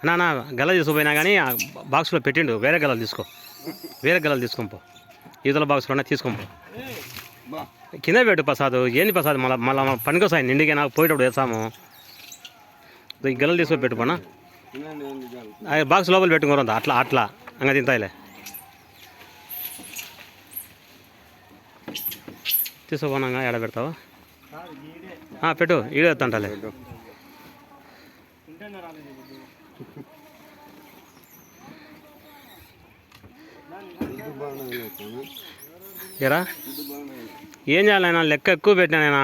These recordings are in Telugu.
నా గల తీసుకుపోయినా కానీ బాక్స్లో పెట్టిండు. వేరే గలలు తీసుకో, వేరే గలలు తీసుకోపో. ఈతల బాక్స్లోనే తీసుకోపో. కింద పెట్టు ప్రసాద్. ఏంది ప్రసాద్ మళ్ళీ మళ్ళీ పనికొస్తాయి నిండిగా నాకు పోయేటప్పుడు వేస్తాము. ఈ గలలు తీసుకొని పెట్టుకోనా బాక్స్ లోపల పెట్టుకోరంతా. అట్లా అట్లా అంగ తింటాయిలే. తీసుకోపోనాగా ఎడ పెడతావా? పెట్టు. ఈడే ఎత్తంటాలే. ఎరా ఏం చేయాలైనా లెక్క ఎక్కువ పెట్టినానైనా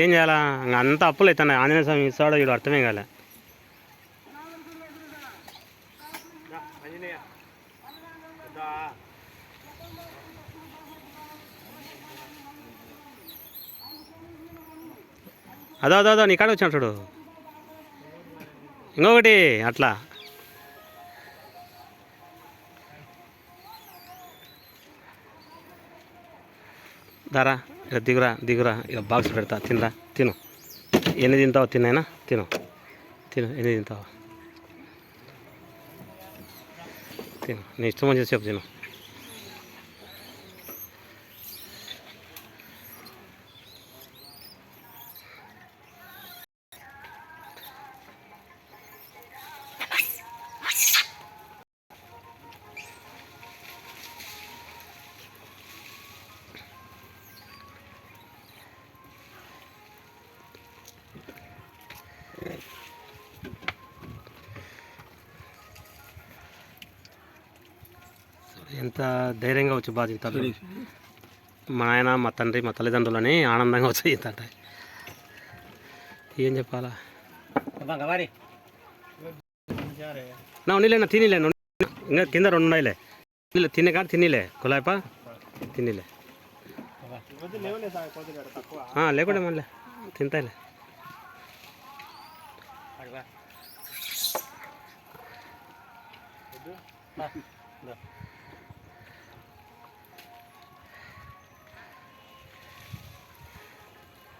ఏం చేయాలా? అంత అప్పులు అవుతున్నాయి. ఆంజనేయ స్వామి ఇస్తాడో వీడు అర్థమే కాలే. అదో నీ కాడ వచ్చాను చూడు. ఇంకొకటి అట్లా దారా. ఇక దిగురా. ఇక బాక్స్ పెడతా. తినరా, తిను. ఎన్ని తింటావు తినైనా తిను. ఎన్ని తింటావు తిను. నీ ఇష్టం వచ్చి చెప్పు తిను. ఎంత ధైర్యంగా వచ్చి బాధ్యతలు. మా నాయన, మా తండ్రి, మా తల్లిదండ్రులని ఆనందంగా వచ్చి ఇంత ఏం చెప్పాలా? నా ఉన్నిలేనా తినిలే. ఇంకా కింద 2 ఉన్నాయిలే. తినే కాదు తినిలే. కులాయిపా తినిలే. లేకుండా మళ్ళీ తింటాయిలే.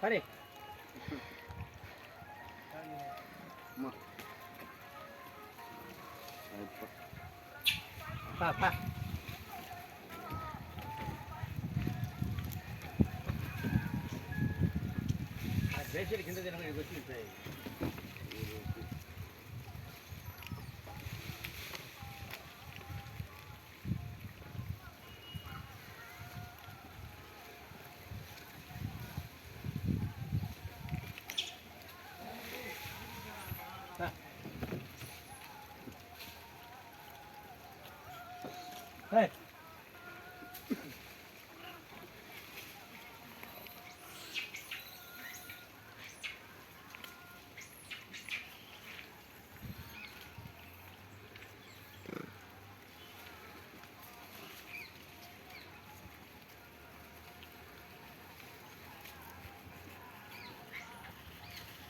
అరే కింద Hey.